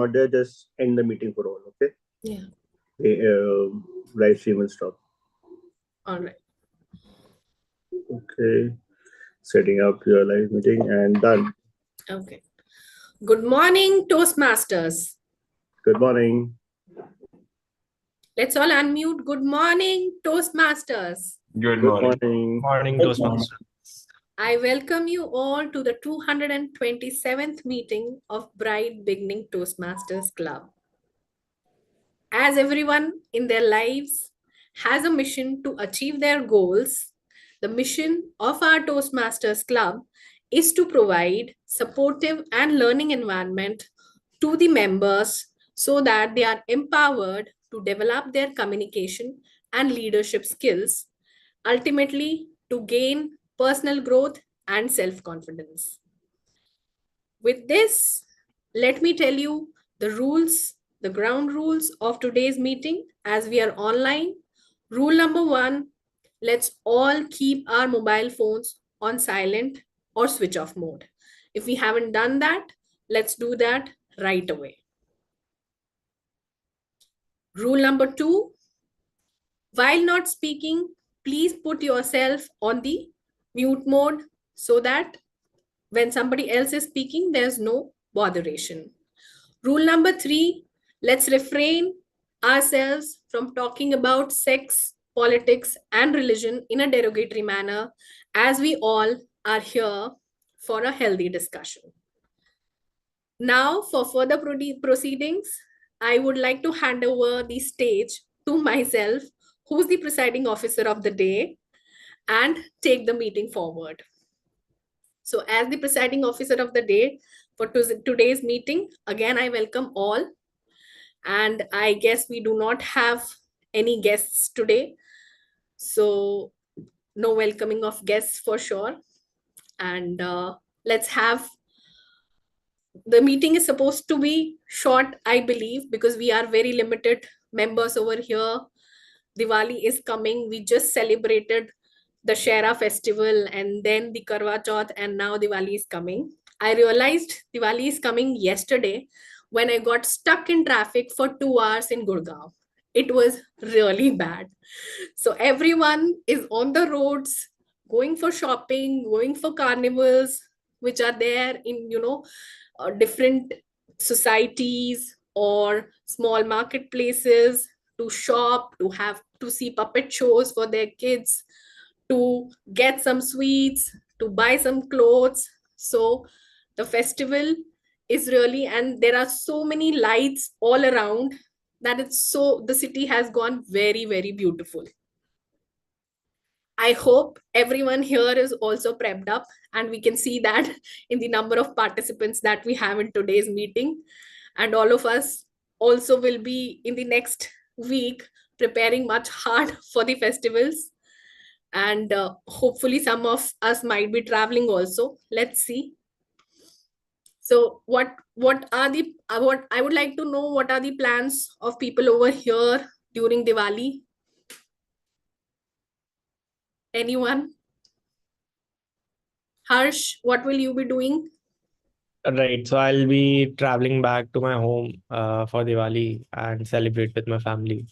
not there, just end the meeting for all. Okay. Yeah. Live stream will stop. All right. Okay. Setting up your live meeting and done. Okay. Good morning, Toastmasters. Good morning. Let's all unmute. Good morning, Toastmasters. Good Good morning. morning. Morning, Toastmasters. I welcome you all to the 227th meeting of Bright Beginning Toastmasters Club. As everyone in their lives has a mission to achieve their goals, the mission of our Toastmasters Club is to provide supportive and learning environment to the members so that they are empowered to develop their communication and leadership skills, ultimately to gain personal growth and self-confidence. With this, let me tell you the rules, the ground rules of today's meeting as we are online. Rule number 1, let's all keep our mobile phones on silent or switch off mode. If we haven't done that, let's do that right away. Rule number 2, while not speaking, please put yourself on the mute mode so that when somebody else is speaking, there's no botheration. Rule number 3, let's refrain ourselves from talking about sex, politics, and religion in a derogatory manner, as we all are here for a healthy discussion. Now, for further proceedings, I would like to hand over the stage to myself, who's the presiding officer of the day, and take the meeting forward. So as the presiding officer of the day for today's meeting, again, I welcome all. And I guess we do not have any guests today. So no welcoming of guests for sure. And let's have, the meeting is supposed to be short, I believe, because we are very limited members over here. Diwali is coming. We just celebrated the Shera festival and then the Karwa Chauth, and now Diwali is coming. I realized Diwali is coming yesterday when I got stuck in traffic for 2 hours in Gurgaon. It was really bad. So everyone is on the roads, going for shopping, going for carnivals, which are there in, different societies or small marketplaces, to shop, to see puppet shows for their kids, to get some sweets, to buy some clothes. So the festival is really, and there are so many lights all around that the city has gone very, very beautiful. I hope everyone here is also prepped up, and we can see that in the number of participants that we have in today's meeting. And all of us also will be in the next week preparing much hard for the festivals. And hopefully some of us might be traveling also. Let's see. So what I would like to know, what are the plans of people over here during Diwali? Anyone? Harsh, what will you be doing? Right. So I'll be traveling back to my home for Diwali and celebrate with my family.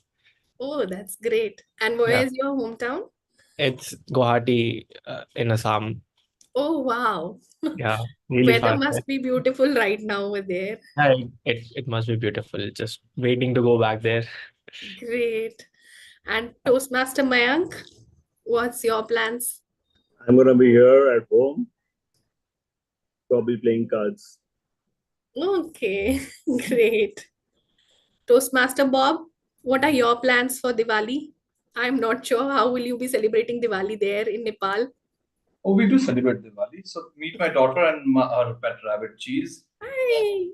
Oh, that's great. And where is your hometown? It's Guwahati in Assam. Oh, wow. Yeah, really Weather far. must be beautiful right now over there. It must be beautiful. Just waiting to go back there. Great. And Toastmaster Mayank, what's your plans? I'm gonna be here at home, probably playing cards. Okay, great. Toastmaster Bob, what are your plans for Diwali? I'm not sure. How will you be celebrating Diwali there in Nepal? Oh, we do celebrate Diwali. So meet my daughter and her pet rabbit Cheese. Hi.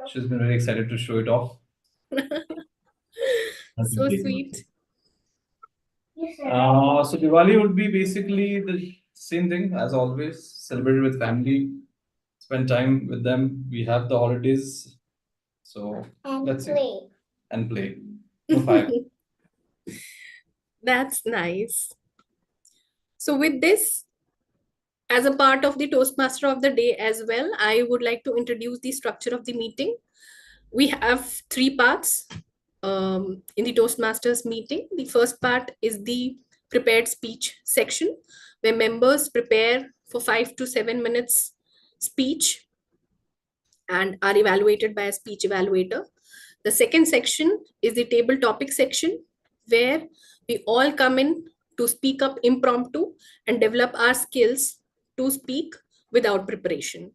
She's been very excited to show it off. So sweet. So Diwali would be basically the same thing as always. Celebrate with family, spend time with them. We have the holidays, so let's see. And play. No fire. That's nice. So with this, as a part of the Toastmaster of the day as well, I would like to introduce the structure of the meeting. We have three parts in the Toastmasters meeting. The first part is the prepared speech section, where members prepare for 5 to 7 minutes speech and are evaluated by a speech evaluator. The second section is the table topic section, where we all come in to speak up impromptu and develop our skills to speak without preparation.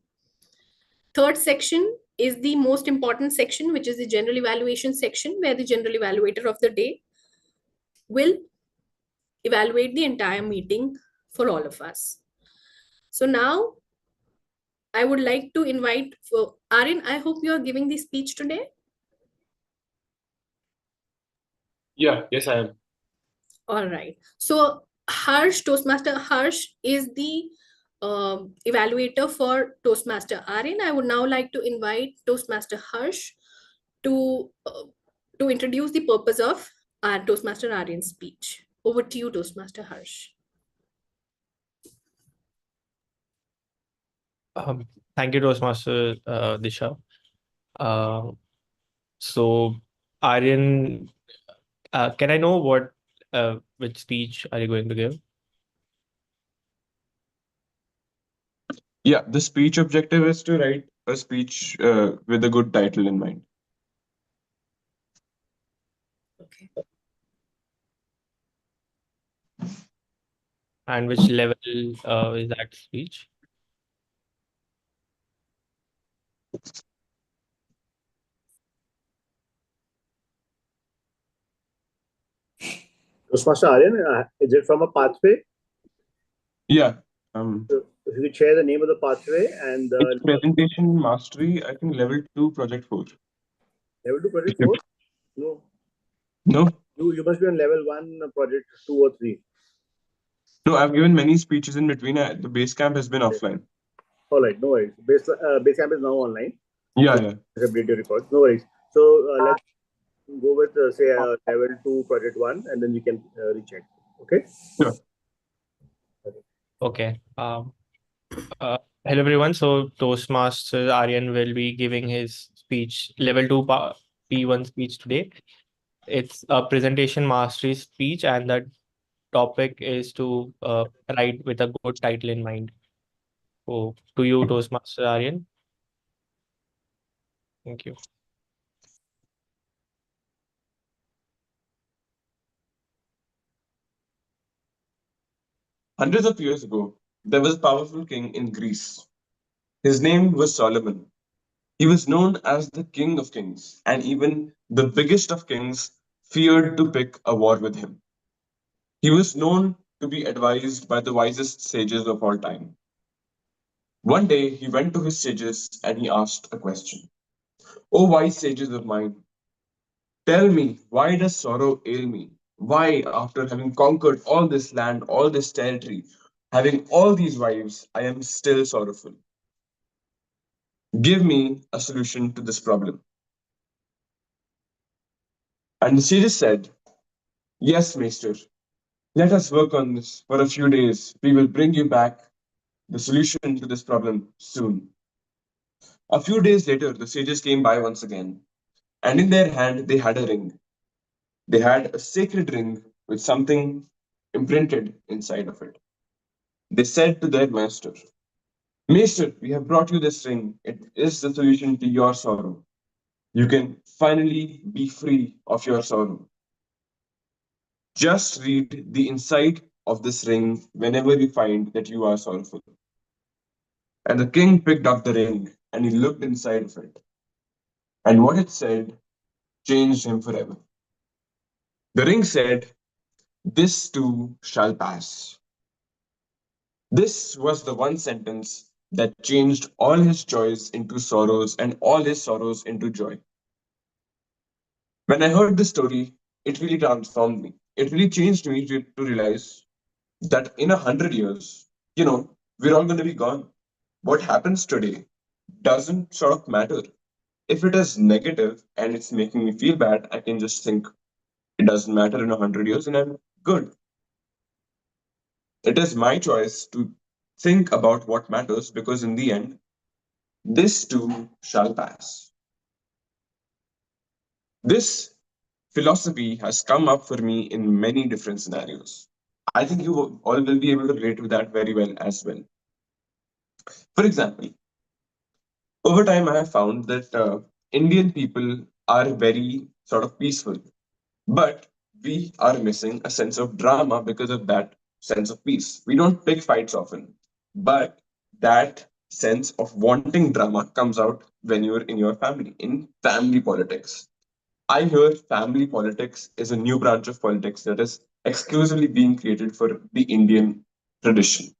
Third section is the most important section, which is the general evaluation section, where the general evaluator of the day will evaluate the entire meeting for all of us. So now I would like to invite for Aryan. I hope you are giving the speech today. Yeah, yes, I am. All right. So Harsh, Toastmaster Harsh, is the evaluator for Toastmaster Aryan. I would now like to invite Toastmaster Harsh to introduce the purpose of our Toastmaster Aryan's speech. Over to you, Toastmaster Harsh. Thank you, Toastmaster Disha. So, Aryan, can I know which speech are you going to give? Yeah, the speech objective is to write a speech with a good title in mind. Okay. And which level is that speech? Toastmaster Aryan, is it from a pathway? Yeah, So if you could share the name of the pathway and it's presentation mastery, I think level 2, project 4. level 2, project If you- 4? No, No, you must be on level 1, project 2 or 3. no, I've given many speeches in between. The base camp has been offline. All right, no worries. Base camp is now online. Yeah. Update your records. No worries. So let's go with say level 2, project 1, and then we can recheck. Okay. Sure. Okay. Hello, everyone. So, Toastmaster Aryan will be giving his speech, level 2 P1 speech today. It's a presentation mastery speech, and the topic is to write with a good title in mind. So, to you, Toastmaster Aryan. Thank you. Hundreds of years ago, there was a powerful king in Greece. His name was Solomon. He was known as the King of Kings, and even the biggest of kings feared to pick a war with him. He was known to be advised by the wisest sages of all time. One day, he went to his sages and he asked a question. O wise sages of mine, tell me, why does sorrow ail me? Why, after having conquered all this land, all this territory, having all these wives, I am still sorrowful? Give me a solution to this problem. And the sages said, yes, maester, let us work on this for a few days. We will bring you back the solution to this problem soon. A few days later, the sages came by once again, and in their hand they had a ring. They had a sacred ring with something imprinted inside of it. They said to their master, maester, we have brought you this ring. It is the solution to your sorrow. You can finally be free of your sorrow. Just read the inside of this ring whenever you find that you are sorrowful. And the king picked up the ring and he looked inside of it. And what it said changed him forever. The ring said, this too shall pass. This was the one sentence that changed all his joys into sorrows and all his sorrows into joy. When I heard this story, it really transformed me. It really changed me to realize that in 100 years, we're all going to be gone. What happens today doesn't sort of matter. If it is negative and it's making me feel bad, I can just think it doesn't matter in 100 years and I'm good. It is my choice to think about what matters because in the end, this too shall pass. This philosophy has come up for me in many different scenarios. I think you all will be able to relate to that very well as well. For example, over time, I have found that Indian people are very sort of peaceful, but we are missing a sense of drama because of that sense of peace. We don't pick fights often, but that sense of wanting drama comes out when you're in your family, in family politics. I hear family politics is a new branch of politics that is exclusively being created for the Indian tradition.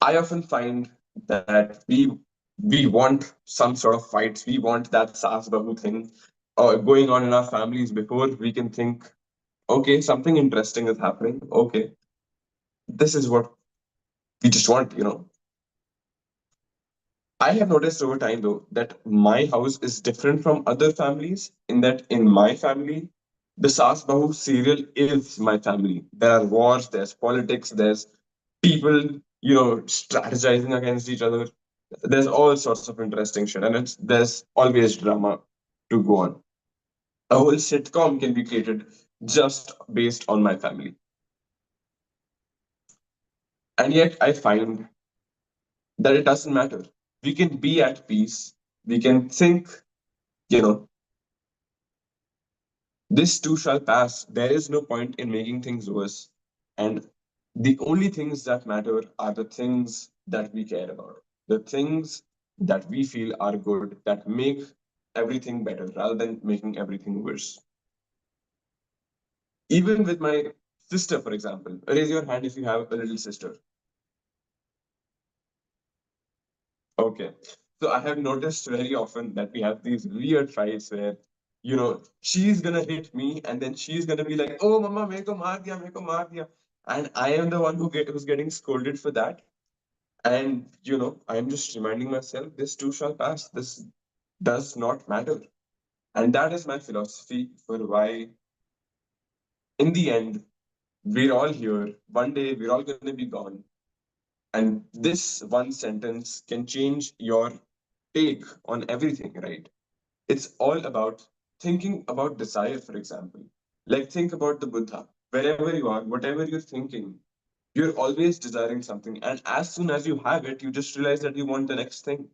I often find that we want some sort of fights. We want that Saas Bahu thing going on in our families before we can think, okay, something interesting is happening. Okay, this is what we just want. I have noticed over time though that my house is different from other families in that in my family, the Saas Bahu serial is my family. There are wars, there's politics, there's people strategizing against each other. There's all sorts of interesting shit, and there's always drama to go on. A whole sitcom can be created just based on my family. And yet I find that it doesn't matter. We can be at peace. We can think, you know, this too shall pass. There is no point in making things worse. And the only things that matter are the things that we care about, the things that we feel are good, that make everything better rather than making everything worse. Even with my sister, for example, raise your hand if you have a little sister. Okay. So I have noticed very often that we have these weird fights where she's gonna hit me and then she's gonna be like, "Oh, mama, meko maar diya," and I am the one who's getting scolded for that. And I am just reminding myself, this too shall pass. This does not matter, and that is my philosophy for why, in the end, we're all here. One day we're all gonna be gone, and this one sentence can change your take on everything, right? It's all about thinking about desire, for example. Like, think about the Buddha. Wherever you are, whatever you're thinking, you're always desiring something. And as soon as you have it, you just realize that you want the next thing.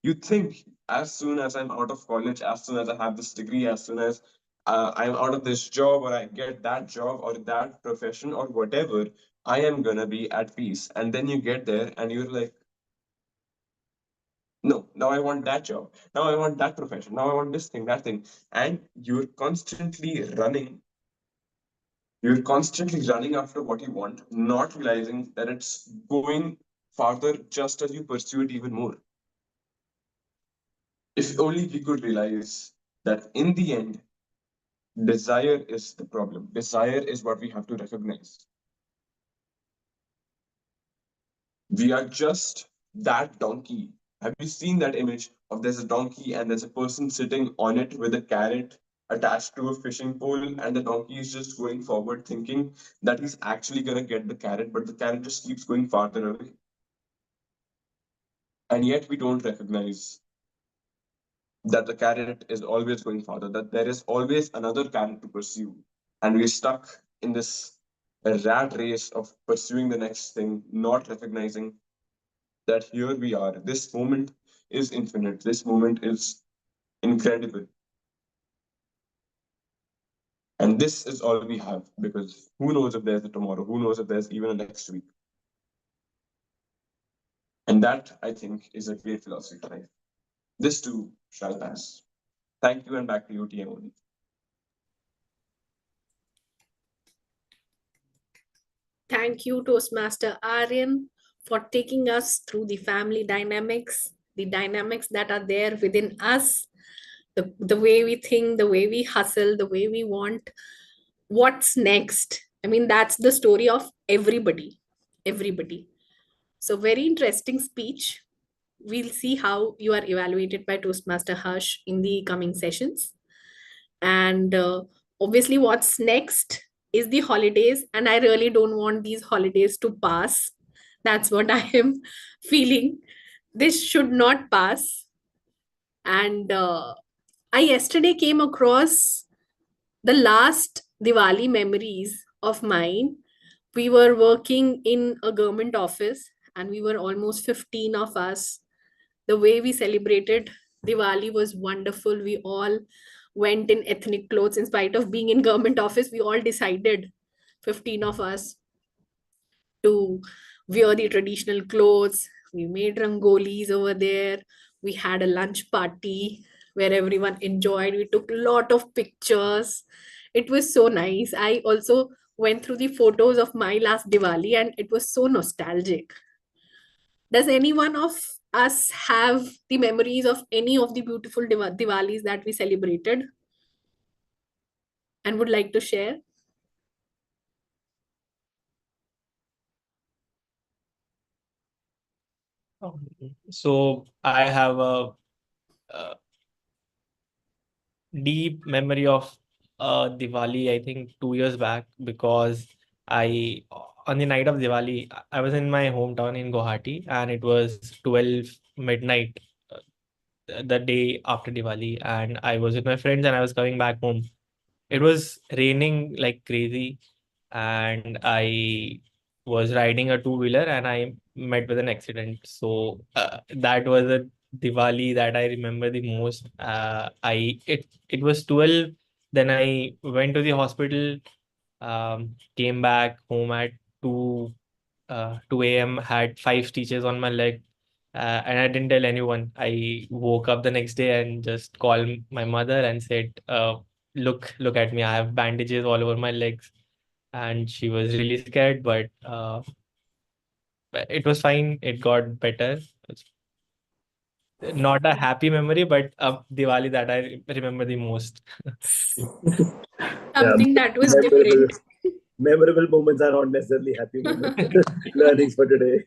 You think, as soon as I'm out of college, as soon as I have this degree, as soon as I'm out of this job, or I get that job or that profession or whatever, I am gonna be at peace. And then you get there and you're like, no, now I want that job. Now I want that profession. Now I want this thing, that thing. And you're constantly running after what you want, not realizing that it's going farther just as you pursue it even more. If only we could realize that in the end, desire is the problem. Desire is what we have to recognize. We are just that donkey. Have you seen that image of there's a donkey and there's a person sitting on it with a carrot attached to a fishing pole, and the donkey is just going forward thinking that he's actually going to get the carrot, but the carrot just keeps going farther away. And yet we don't recognize that the carrot is always going farther, that there is always another carrot to pursue. And we're stuck in this rat race of pursuing the next thing, not recognizing that here we are. This moment is infinite. This moment is incredible. And this is all we have, because who knows if there's a tomorrow? Who knows if there's even a next week? And that, I think, is a great philosophy of life. This too shall pass. Thank you, and back to you, TM. Thank you, Toastmaster Aryan, for taking us through the family dynamics, the dynamics that are there within us, the way we think, the way we hustle, the way we want. What's next? I mean, that's the story of everybody. Everybody. So, very interesting speech. We'll see how you are evaluated by Toastmaster Harsh in the coming sessions. And obviously, what's next is the holidays. And I really don't want these holidays to pass. That's what I am feeling. This should not pass. And I yesterday came across the last Diwali memories of mine. We were working in a government office and we were almost 15 of us. The way we celebrated Diwali was wonderful. We all went in ethnic clothes. In spite of being in government office, we all decided, 15 of us, to wear the traditional clothes. We made rangolis over there. We had a lunch party where everyone enjoyed. We took a lot of pictures. It was so nice. I also went through the photos of my last Diwali and it was so nostalgic. Does any one of us have the memories of any of the beautiful Diwalis that we celebrated and would like to share? So I have a deep memory of Diwali, I think 2 years back, because I, on the night of Diwali, I was in my hometown in Guwahati and it was 12 midnight, the day after Diwali, and I was with my friends and I was coming back home. It was raining like crazy, and I was riding a two-wheeler and I met with an accident. So that was a Diwali that I remember the most. It was 12. Then I went to the hospital, came back home at 2 a.m., had 5 stitches on my leg, and I didn't tell anyone. I woke up the next day and just called my mother and said, look at me, I have bandages all over my legs. And she was really scared, but it was fine. It got better. It's not a happy memory, but a Diwali that I remember the most. Yeah, Something that was memorable, different. memorable moments are not necessarily happy moments. Learnings for today.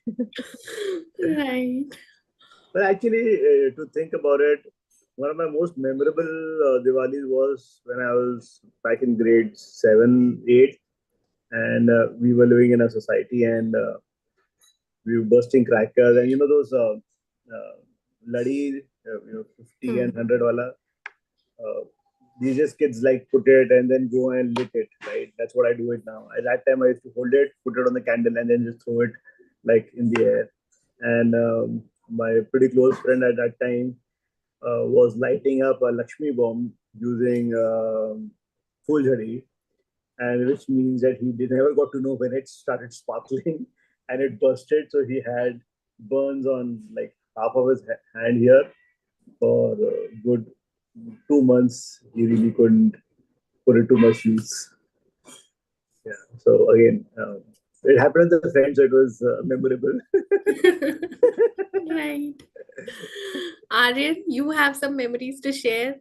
Right. But actually, to think about it, one of my most memorable Diwalis was when I was back in grade 7, 8, and we were living in a society, and we were bursting crackers, and those ladi, 50 and 100 wala. Uh, these just kids like put it and then go and lit it, right? That's what I do it now. At that time, I used to hold it, put it on the candle, and then just throw it like in the air. And my pretty close friend at that time was lighting up a Lakshmi bomb using Fuljhari, and which means that he did never got to know when it started sparkling and it bursted. So he had burns on like half of his hand here for good 2 months. He really couldn't put it to much use. Yeah. So again, it happened with the friends, so it was memorable. Right. Aryan, you have some memories to share,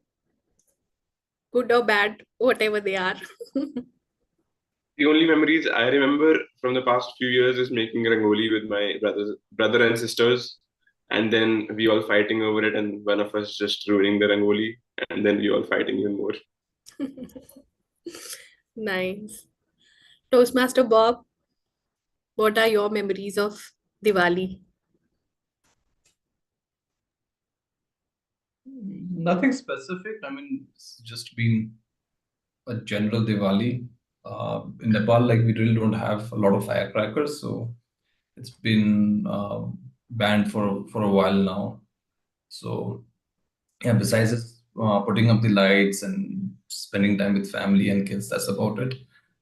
good or bad, whatever they are. The only memories I remember from the past few years is making rangoli with my brother and sisters, and then we all fighting over it, and one of us just ruining the rangoli, and then we all fighting even more. Nice. Toastmaster Bob, what are your memories of Diwali? Nothing specific. I mean, it's just been a general Diwali. In Nepal, like we really don't have a lot of firecrackers, so it's been banned for a while now. So yeah, besides just, putting up the lights and spending time with family and kids, that's about it.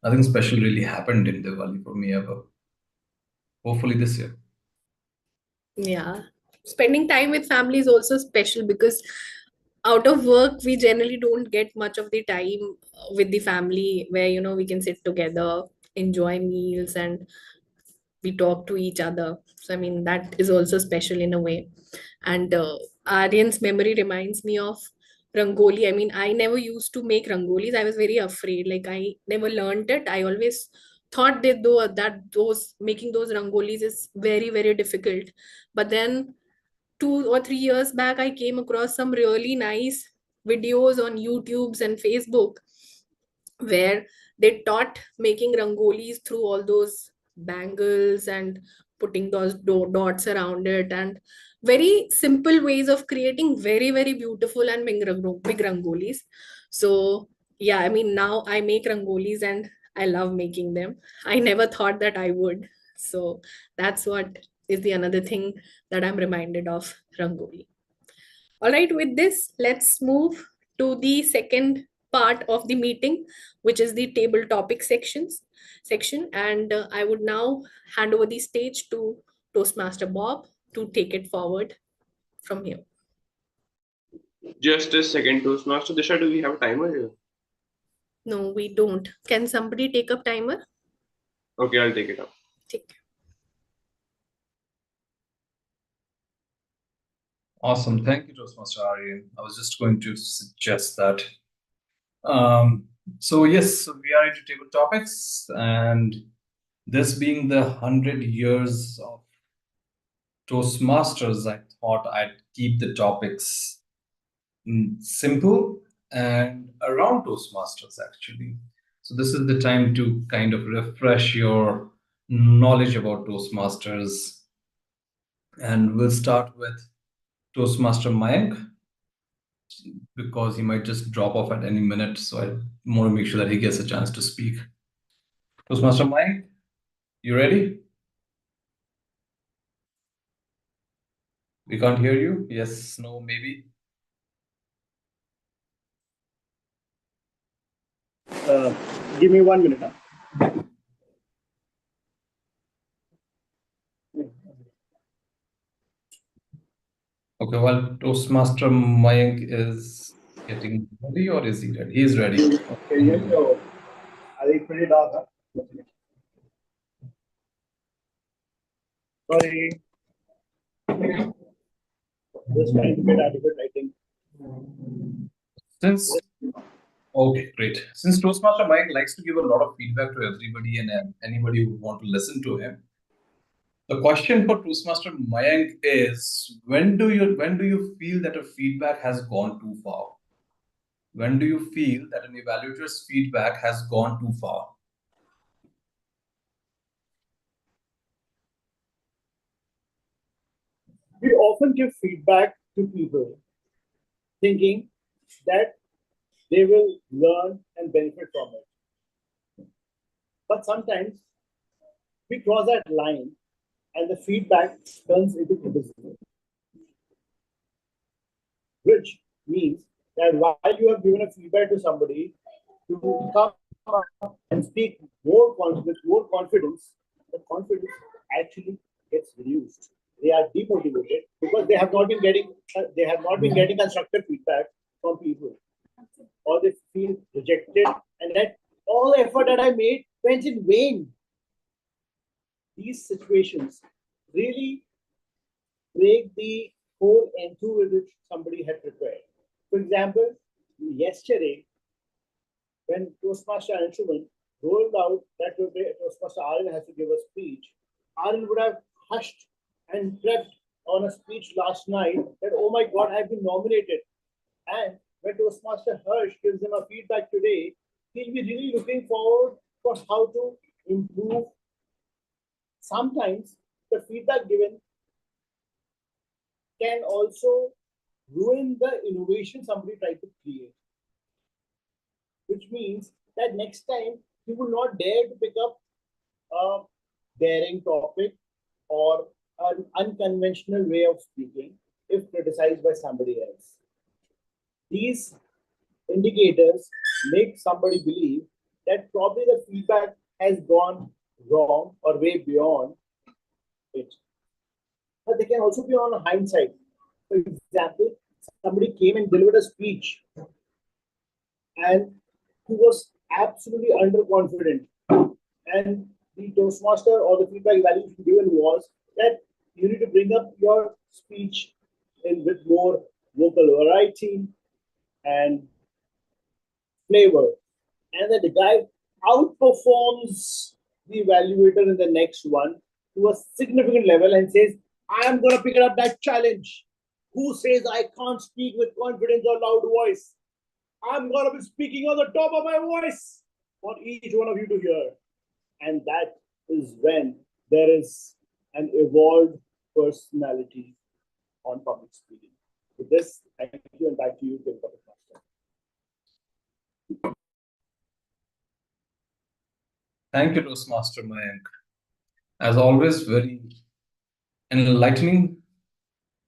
Nothing special really happened in Diwali for me ever. Hopefully this year. Yeah. Spending time with family is also special because out of work, we generally don't get much of the time with the family where, we can sit together, enjoy meals, and we talk to each other. So, I mean, that is also special in a way. And Aryan's memory reminds me of Rangoli. I mean, I never used to make Rangolis. I was very afraid. Like, I never learned it. I always thought that those making those Rangolis is very, very difficult. But then 2 or 3 years back, I came across some really nice videos on YouTube's and Facebook where they taught making rangolis through all those bangles and putting those dots around it. And very simple ways of creating very, very beautiful and big rangolis. So yeah, I mean, now I make rangolis and I love making them. I never thought that I would. So that's what is the another thing that I'm reminded of rangoli. All right, with this, let's move to the second part of the meeting, which is the table topic section. And I would now hand over the stage to Toastmaster Bob to take it forward from here. Just a second, Toastmaster Disha, do we have a timer here? No, we don't. Can somebody take up timer? Okay, I'll take it up. Take. Awesome. Thank you, Toastmaster Aryan. I was just going to suggest that. So yes, so we are into table topics, and this being the 100 years of Toastmasters, I thought I'd keep the topics simple and around Toastmasters actually. So this is the time to kind of refresh your knowledge about Toastmasters. And we'll start with Toastmaster Mayank, because he might just drop off at any minute. So I want to make sure that he gets a chance to speak. Toastmaster Mayank, you ready? We can't hear you. Yes, no, maybe. Give me 1 minute now. Okay, well, Toastmaster Mayank is getting ready, or is he ready? He is ready. Okay, yes, so I think pretty dark. Huh? Sorry. Just trying to get adequate lighting. Okay, great. Since Toastmaster Mike likes to give a lot of feedback to everybody and anybody who would want to listen to him, the question for Toastmaster Mayank is: when do you feel that a feedback has gone too far? When do you feel that an evaluator's feedback has gone too far? We often give feedback to people thinking that they will learn and benefit from it. But sometimes we cross that line and the feedback turns into criticism, which means that while you have given a feedback to somebody to come and speak with more confidence, the confidence actually gets reduced. They are demotivated because they have not been getting constructive feedback from people, or they feel rejected, and that all the effort that I made went in vain. These situations really break the whole enthusiasm which somebody had prepared. For example, yesterday, when Toastmaster Anshuman rolled out that today Toastmaster Aryan has to give a speech, Aryan would have hushed and prepped on a speech last night that, oh my God, I've been nominated. And when Toastmaster Harsh gives him a feedback today, he'll be really looking forward for how to improve. Sometimes the feedback given can also ruin the innovation somebody tried to create, which means that next time he will not dare to pick up a daring topic or an unconventional way of speaking if criticized by somebody else. These indicators make somebody believe that probably the feedback has gone wrong or way beyond it. But they can also be on a hindsight. For example, somebody came and delivered a speech and he was absolutely underconfident. And the Toastmaster or the feedback evaluation given was that you need to bring up your speech with more vocal variety and flavor. And then the guy outperforms the evaluator in the next one to a significant level and says, I am going to pick up that challenge. Who says I can't speak with confidence or loud voice? I'm going to be speaking on the top of my voice for each one of you to hear. And that is when there is an evolved personality on public speaking. With this, thank you, and back to you, Toastmaster. Thank you, Toastmaster Mayank. As always, very enlightening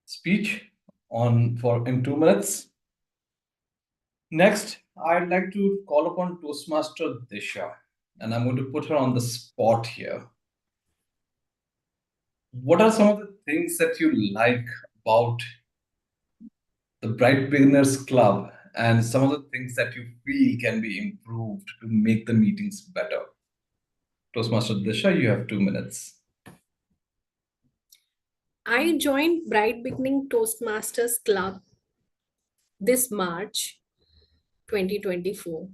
speech in 2 minutes. Next, I'd like to call upon Toastmaster Disha, and I'm going to put her on the spot here. What are some of the things that you like about the Bright Beginners Club and some of the things that you feel can be improved to make the meetings better? Toastmaster Disha, you have 2 minutes. I joined Bright Beginning Toastmasters Club this March 2024.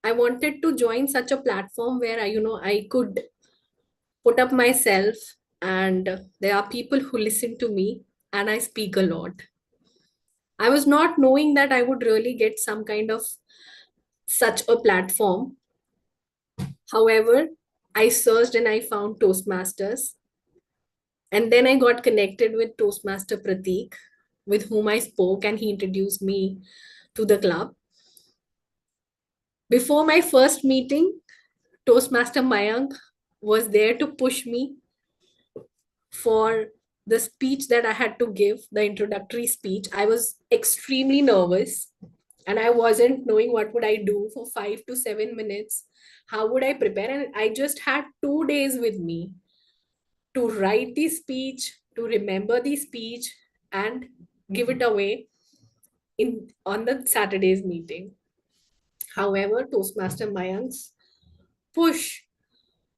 I wanted to join such a platform where I could put up myself, and there are people who listen to me, and I speak a lot. I was not knowing that I would really get some kind of such a platform. However, I searched and I found Toastmasters. And then I got connected with Toastmaster Pratik, with whom I spoke, and he introduced me to the club. Before my first meeting, Toastmaster Mayank was there to push me for the speech that I had to give, the introductory speech. I was extremely nervous and I wasn't knowing what would I do for 5 to 7 minutes. How would I prepare? And I just had 2 days with me to write the speech, to remember the speech, and give it away on the Saturday's meeting. However, Toastmaster Mayank's push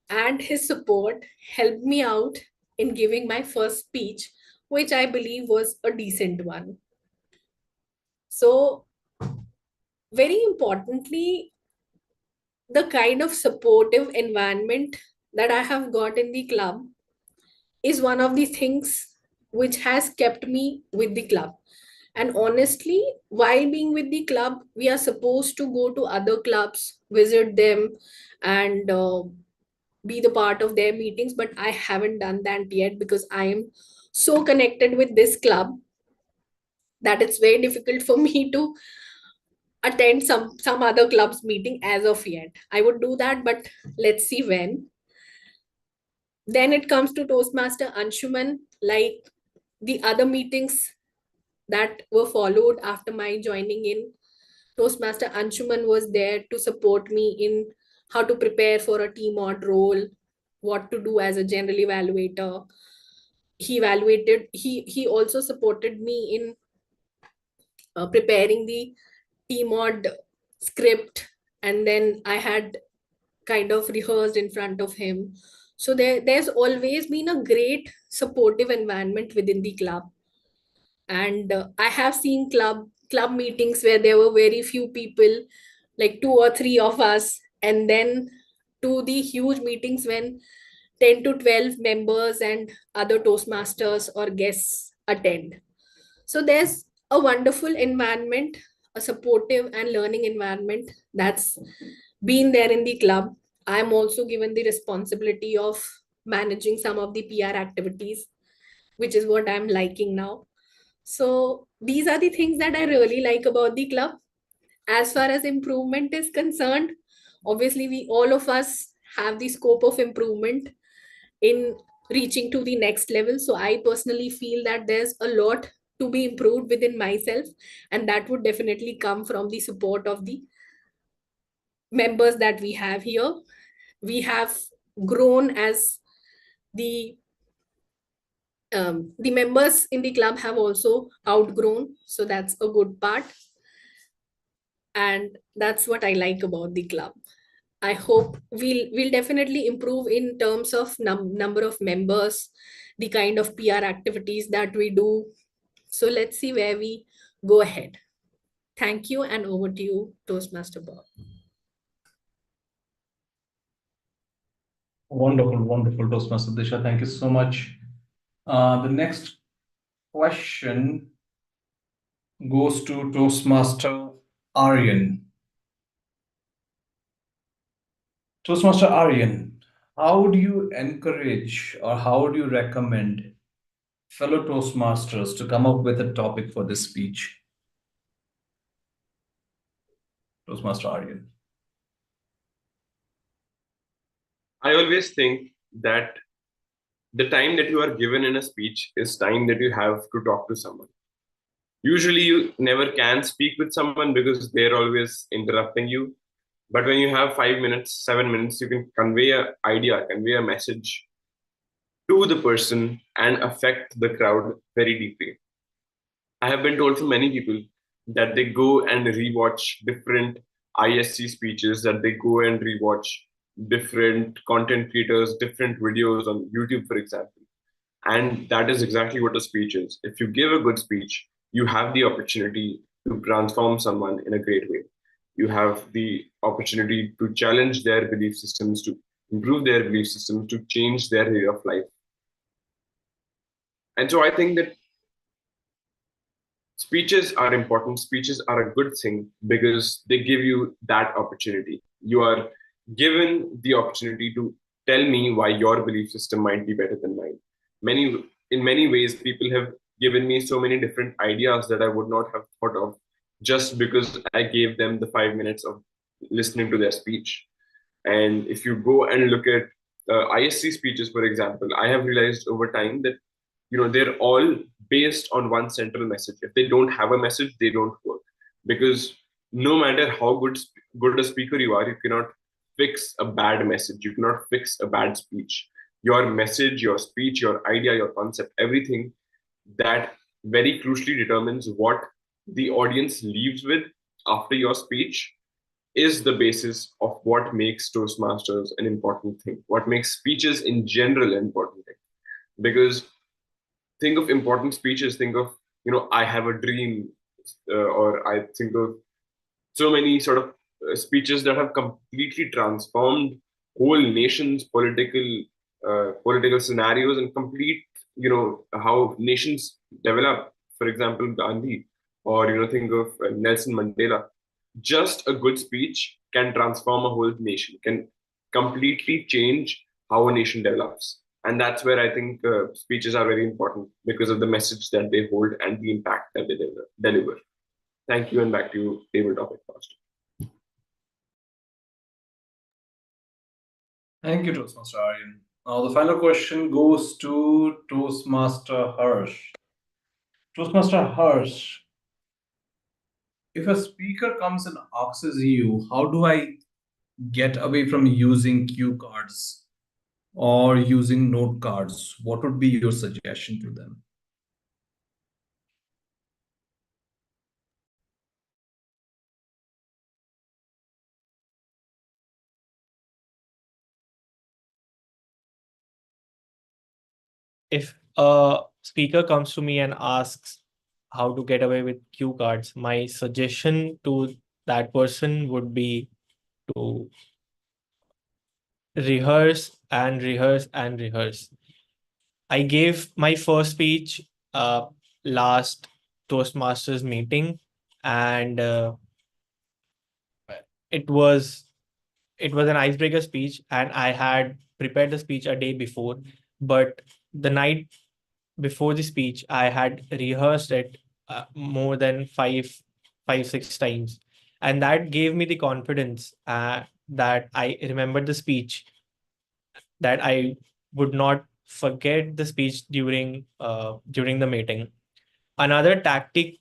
and his support helped me out in giving my first speech, which I believe was a decent one. So, very importantly, the kind of supportive environment that I have got in the club is one of the things which has kept me with the club. And honestly, while being with the club, we are supposed to go to other clubs, visit them, and be the part of their meetings. But I haven't done that yet because I am so connected with this club that it's very difficult for me to attend some other club's meeting as of yet. I would do that, but let's see when. Then it comes to Toastmaster Anshuman, like the other meetings that were followed after my joining in. Toastmaster Anshuman was there to support me in how to prepare for a team mod role, what to do as a general evaluator. He also supported me in preparing the team mod script, and then I had kind of rehearsed in front of him. So there's always been a great supportive environment within the club. And I have seen club meetings where there were very few people, like 2 or 3 of us, and then to the huge meetings when 10 to 12 members and other Toastmasters or guests attend. So there's a wonderful environment, a supportive and learning environment that's been there in the club. I'm also given the responsibility of managing some of the PR activities, which is what I'm liking now. So these are the things that I really like about the club. As far as improvement is concerned, obviously we all of us have the scope of improvement in reaching to the next level. So I personally feel that there's a lot to be improved within myself, and that would definitely come from the support of the members that we have here. We have grown as the members in the club have also outgrown, so that's a good part, and that's what I like about the club. I hope we'll definitely improve in terms of number of members, the kind of PR activities that we do. So let's see where we go ahead. Thank you, and over to you, Toastmaster Bob. Wonderful, wonderful, Toastmaster Disha. Thank you so much. The next question goes to Toastmaster Aryan. Toastmaster Aryan, how do you encourage or how do you recommend fellow Toastmasters to come up with a topic for this speech. Toastmaster Aryan. I always think that the time that you are given in a speech is time that you have to talk to someone. Usually, you never can speak with someone because they're always interrupting you. But when you have 5 minutes, 7 minutes, you can convey an idea, convey a message to the person and affect the crowd very deeply. I have been told from many people that they go and rewatch different ISC speeches, that they go and rewatch different content creators, different videos on YouTube, for example. And that is exactly what a speech is. If you give a good speech, you have the opportunity to transform someone in a great way. You have the opportunity to challenge their belief systems, to improve their belief systems, to change their way of life. And so I think that speeches are important. Speeches are a good thing because they give you that opportunity. You are given the opportunity to tell me why your belief system might be better than mine. In many ways, people have given me so many different ideas that I would not have thought of just because I gave them the 5 minutes of listening to their speech. And if you go and look at ISC speeches, for example, I have realized over time that they're all based on one central message. If they don't have a message, they don't work, because no matter how good a speaker you are, you cannot fix a bad message. You cannot fix a bad speech. Your message, your speech, your idea, your concept, everything, that very crucially determines what the audience leaves with after your speech, is the basis of what makes Toastmasters an important thing, what makes speeches in general an important thing. Because think of important speeches, think of, I have a dream, or I think of so many sort of speeches that have completely transformed whole nations, political scenarios, and complete, how nations develop. For example, Gandhi, or think of Nelson Mandela. Just a good speech can transform a whole nation, can completely change how a nation develops. And that's where I think speeches are very important, because of the message that they hold and the impact that they deliver. Thank you, and back to you, table topic first. Thank you, Toastmaster Aryan. Now, the final question goes to Toastmaster Harsh. Toastmaster Harsh, if a speaker comes and asks you, how do I get away from using cue cards or using note cards, what would be your suggestion to them? If a speaker comes to me and asks how to get away with cue cards, my suggestion to that person would be to rehearse and rehearse and rehearse. I gave my first speech last Toastmasters meeting, and it was an icebreaker speech, and I had prepared the speech a day before, but the night before the speech, I had rehearsed it more than five, 6 times, and that gave me the confidence that I remembered the speech, that I would not forget the speech during the meeting. Another tactic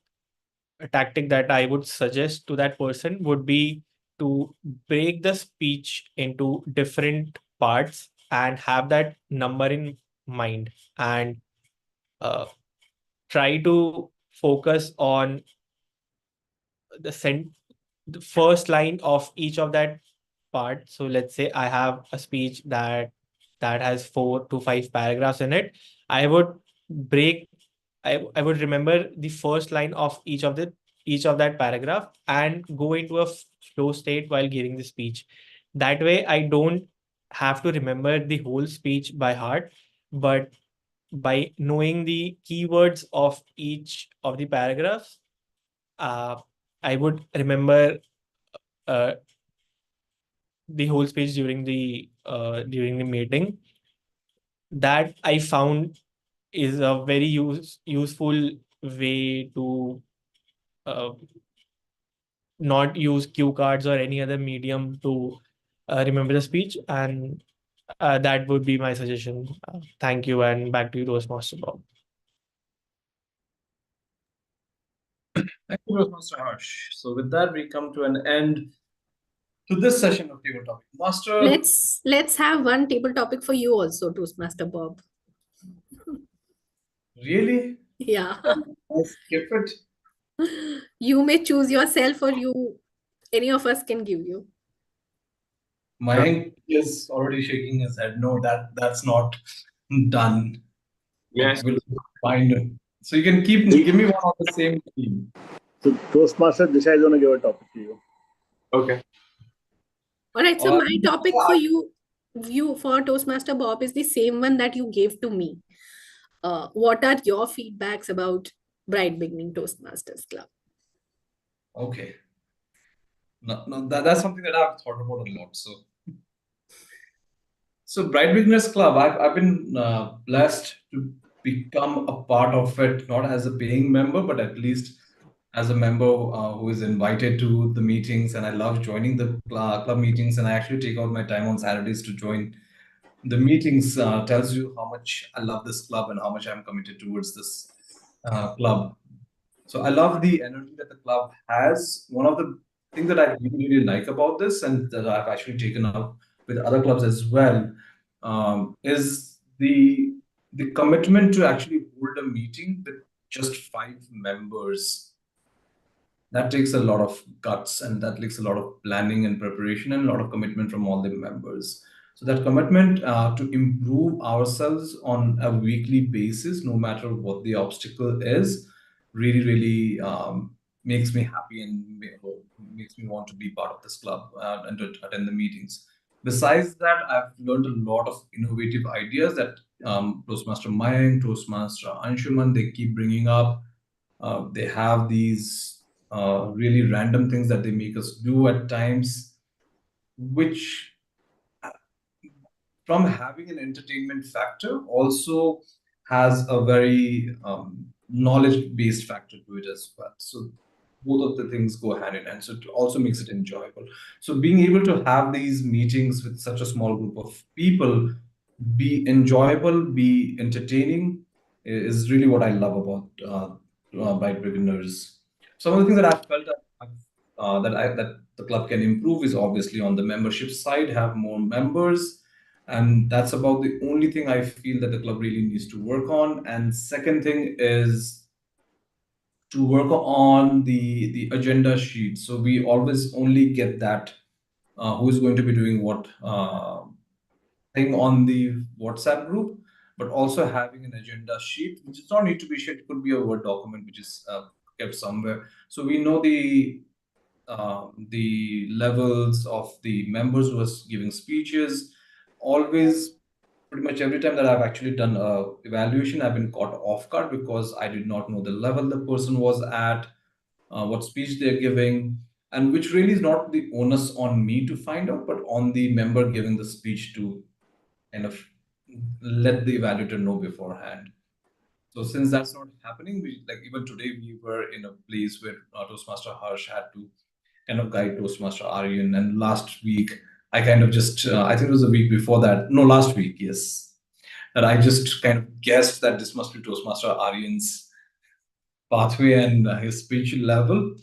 that I would suggest to that person would be to break the speech into different parts and have that number in mind, and uh, try to focus on the the first line of each of that part. So let's say I have a speech that has 4 to 5 paragraphs in it. I would break I would remember the first line of each of that paragraph and go into a flow state while giving the speech. That way I don't have to remember the whole speech by heart, but by knowing the keywords of each of the paragraphs, uh, I would remember uh, the whole speech during the meeting. That I found is a very useful way to not use cue cards or any other medium to remember the speech, and that would be my suggestion. Thank you, and back to you, Toastmaster Bob. Thank you, Master Harsh. So with that, we come to an end to this session of Table Topic Master. Let's have one table topic for you also, Toastmaster Bob. Really? Yeah. I'll skip it. You may choose yourself, or any of us can give you. Mayank is already shaking his head. No, that's not done. Yes. We'll find it. So you can give me one on the same theme. So Toastmaster Disha is going to give a topic to you. Okay. All right. So my topic for you for Toastmaster Bob is the same one that you gave to me. What are your feedbacks about Bright Beginning Toastmasters Club? Okay. No, that's something that I've thought about a lot. So Bright Beginners Club, I've been blessed to become a part of it, not as a paying member, but at least as a member who is invited to the meetings. And I love joining the club meetings, and I actually take out my time on Saturdays to join the meetings. Tells you how much I love this club and how much I'm committed towards this club. So I love the energy that the club has. One of the things that I really like about this, and that I've actually taken up with other clubs as well, is the commitment to actually hold a meeting with just 5 members. That takes a lot of guts, and that takes a lot of planning and preparation and a lot of commitment from all the members. So that commitment to improve ourselves on a weekly basis, no matter what the obstacle is, really makes me happy and makes me want to be part of this club and to attend the meetings. Besides that, I've learned a lot of innovative ideas that Toastmaster Mayank, Toastmaster Anshuman, they keep bringing up. They have these really random things that they make us do at times, which from having an entertainment factor also has a very knowledge-based factor to it as well. So both of the things go hand in hand. So it also makes it enjoyable. So being able to have these meetings with such a small group of people, be enjoyable, be entertaining, is really what I love about Bright Beginners. Some of the things that I've felt that the club can improve is obviously on the membership side, have more members, and that's about the only thing I feel that the club really needs to work on. And second thing is to work on the agenda sheet. So we always only get that who is going to be doing what thing on the WhatsApp group, but also having an agenda sheet, which does not need to be sheet, it could be a Word document which is kept somewhere. So we know the levels of the members who was giving speeches. Always, pretty much every time that I've actually done a evaluation, I've been caught off guard because I did not know the level the person was at, what speech they're giving, and which really is not the onus on me to find out, but on the member giving the speech to kind of let the evaluator know beforehand. So since that's not happening, we like even today we were in a place where Toastmaster Harsh had to kind of guide Toastmaster Aryan, and last week I kind of just I think it was a week before that, no, last week, yes, that I just kind of guessed that this must be Toastmaster Aryan's pathway and his speech level.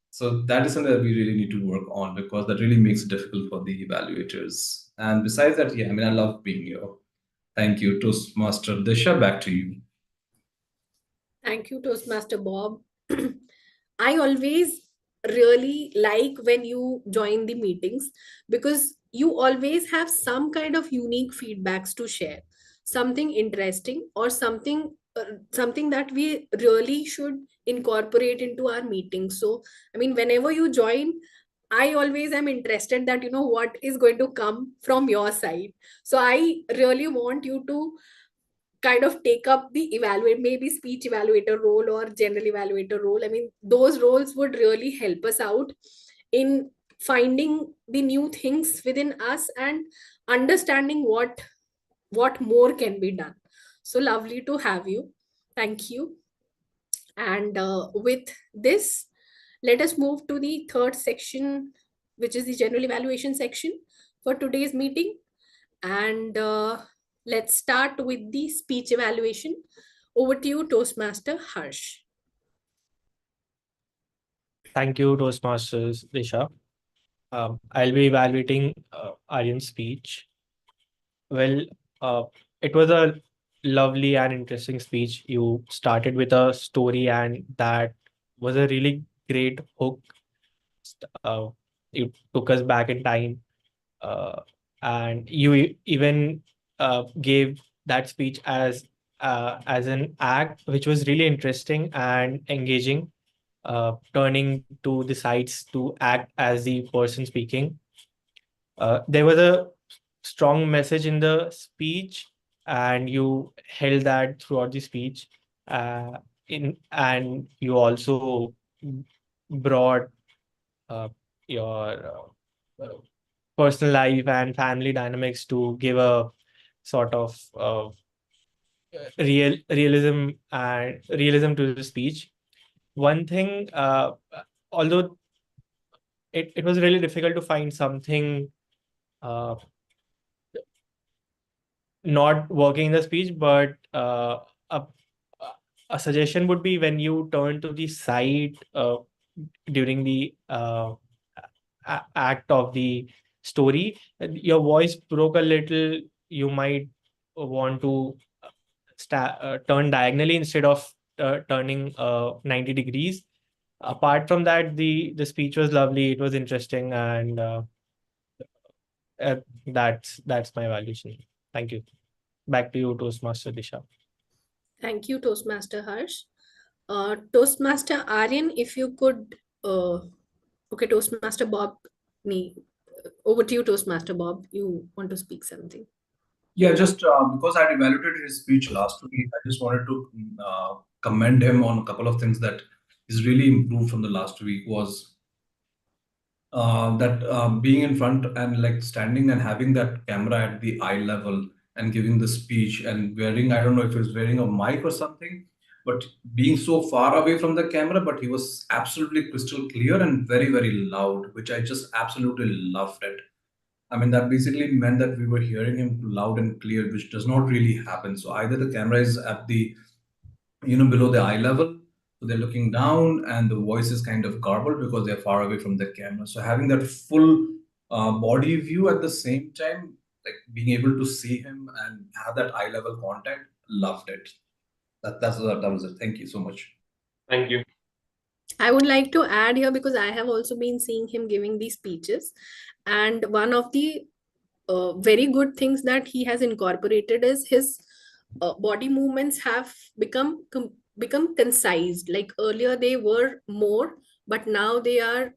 So that is something that we really need to work on because that really makes it difficult for the evaluators. And besides that, yeah, I mean, I love being here. Thank you, Toastmaster Disha. Back to you. Thank you, Toastmaster Bob. I always really like when you join the meetings because you always have some kind of unique feedbacks to share, something interesting or something that we really should incorporate into our meetings. So, I mean, whenever you join, I always am interested that what is going to come from your side. So I really want you to kind of take up the maybe speech evaluator role or general evaluator role. I mean, those roles would really help us out in finding the new things within us and understanding what more can be done. So lovely to have you. Thank you. And with this, let us move to the third section, which is the general evaluation section for today's meeting. And let's start with the speech evaluation. Over to you, Toastmaster Harsh. Thank you, Toastmasters Disha. I'll be evaluating Aryan's speech. Well, uh, it was a lovely and interesting speech. You started with a story, and that was a really great hook. Uh, you took us back in time, uh, and you even gave that speech as an act, which was really interesting and engaging, turning to the sides to act as the person speaking. There was a strong message in the speech, and you held that throughout the speech. And you also brought uh, your personal life and family dynamics to give a sort of realism to the speech. One thing, although it was really difficult to find something uh, not working in the speech, but a, a suggestion would be when you turn to the side during the act of the story, your voice broke a little. You might want to turn diagonally instead of turning 90 degrees. Apart from that, the speech was lovely. It was interesting, and that's my evaluation. Thank you. Back to you, Toastmaster Disha. Thank you, Toastmaster Harsh. Toastmaster Aryan, if you could, okay, Toastmaster Bob, me, over to you, Toastmaster Bob. You want to speak something? Yeah, just because I had evaluated his speech last week, I just wanted to commend him on a couple of things that is really improved from the last week. Was that being in front and like standing and having that camera at the eye level and giving the speech and wearing, I don't know if he was wearing a mic or something, but being so far away from the camera, but he was absolutely crystal clear and very, very loud, which I just absolutely loved it. I mean, that basically meant that we were hearing him loud and clear, which does not really happen. So either the camera is at the, below the eye level, so they're looking down, and the voice is kind of garbled because they're far away from the camera. So having that full body view at the same time, like being able to see him and have that eye level contact, loved it. That was it. Thank you so much. Thank you. I would like to add here because I have also been seeing him giving these speeches, and one of the very good things that he has incorporated is his body movements have become concised. Like earlier they were more, but now they are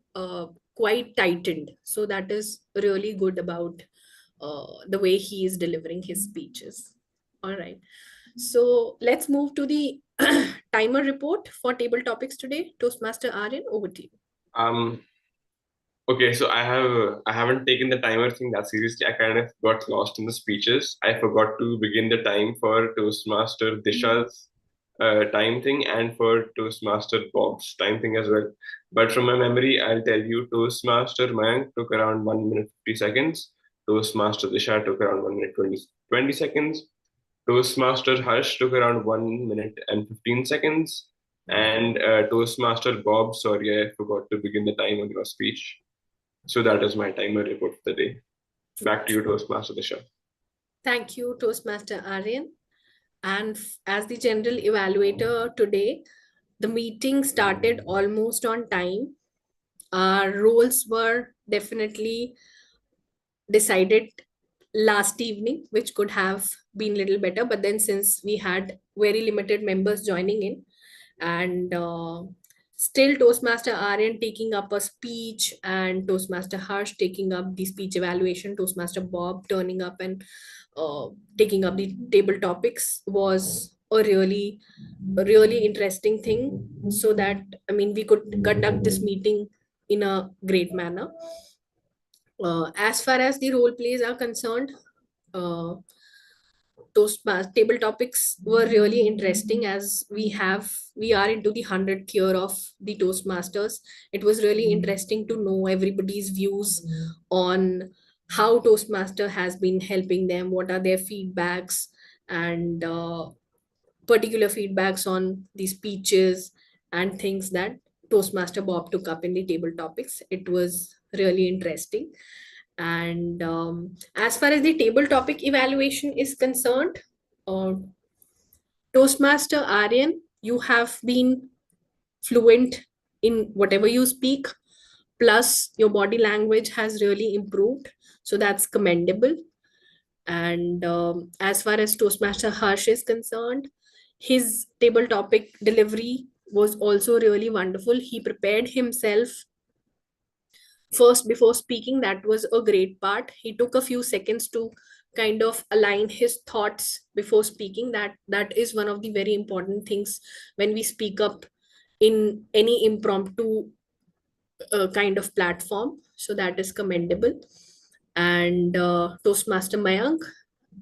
quite tightened. So that is really good about the way he is delivering his speeches. All right. So let's move to the timer report for table topics today. Toastmaster Aryan, over to you. Um. Okay, so I haven't taken the timer thing that seriously. I kind of got lost in the speeches. I forgot to begin the time for Toastmaster Disha's time thing and for Toastmaster Bob's time thing as well. But from my memory, I'll tell you Toastmaster Mayank took around 1 minute 50 seconds. Toastmaster Disha took around 1 minute 20 seconds. Toastmaster Harsh took around 1 minute and 15 seconds. And Toastmaster Bob, sorry, I forgot to begin the time on your speech. So that is my timer report for the day. Back to you, Toastmaster Disha. Thank you, Toastmaster Aryan. And as the general evaluator today, the meeting started almost on time. Our roles were definitely decided last evening, which could have been a little better. But then, since we had very limited members joining in, and still Toastmaster Aryan taking up a speech, and Toastmaster Harsh taking up the speech evaluation, Toastmaster Bob turning up and taking up the table topics was a really interesting thing, so that I mean we could conduct this meeting in a great manner. As far as the role plays are concerned, uh, table topics were really interesting, as we are into the 100th year of the Toastmasters. It was really interesting to know everybody's views on how Toastmaster has been helping them, what are their feedbacks, and particular feedbacks on the speeches and things that Toastmaster Bob took up in the table topics. It was really interesting. And as far as the table topic evaluation is concerned, uh, Toastmaster Aryan, you have been fluent in whatever you speak, plus your body language has really improved. So that's commendable. And as far as Toastmaster Harsh is concerned, his table topic delivery was also really wonderful. He prepared himself first before speaking. That was a great part. He took a few seconds to kind of align his thoughts before speaking. That is one of the very important things when we speak up in any impromptu kind of platform. So that is commendable. And Toastmaster Mayank,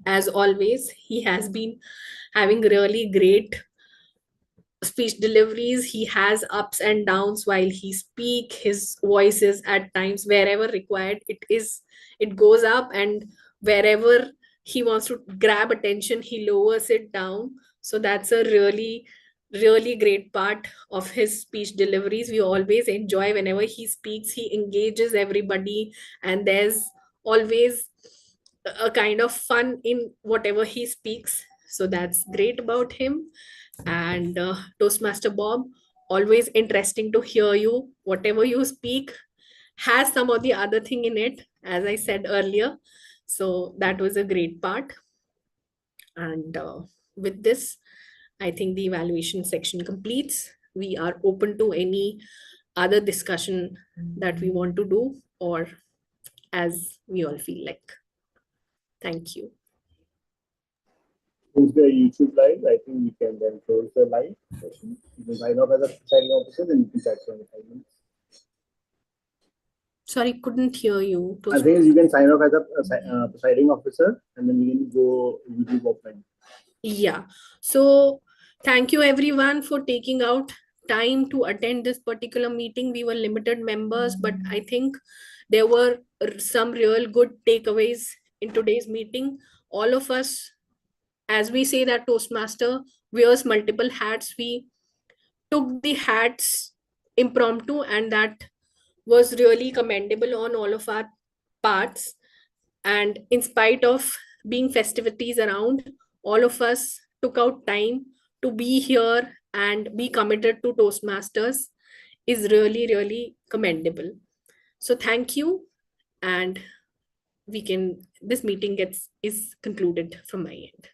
as always, he has been having really great speech deliveries. He has ups and downs while he speak. His voice is at times, wherever required, it goes up, and wherever he wants to grab attention, he lowers it down. So that's a really great part of his speech deliveries. We always enjoy whenever he speaks. He engages everybody, and there's always a kind of fun in whatever he speaks. So that's great about him. And Toastmaster Bob, always interesting to hear you. Whatever you speak has some of the other thing in it, as I said earlier. So that was a great part. And with this, I think the evaluation section completes. We are open to any other discussion that we want to do, or as we all feel like. Thank you. Since the YouTube live, I think we can then close the live session. You can sign off as a presiding officer, then you can chat for 5 minutes. Sorry, couldn't hear you. I think you can sign off as a presiding officer, and then we can go YouTube open. Yeah. So thank you everyone for taking out time to attend this particular meeting. We were limited members, but I think there were some real good takeaways in today's meeting. All of us, as we say that Toastmaster wears multiple hats, we took the hats impromptu, and that was really commendable on all of our parts. And in spite of being festivities around, all of us took out time to be here and be committed to Toastmasters is really commendable. So thank you. And this meeting is concluded from my end.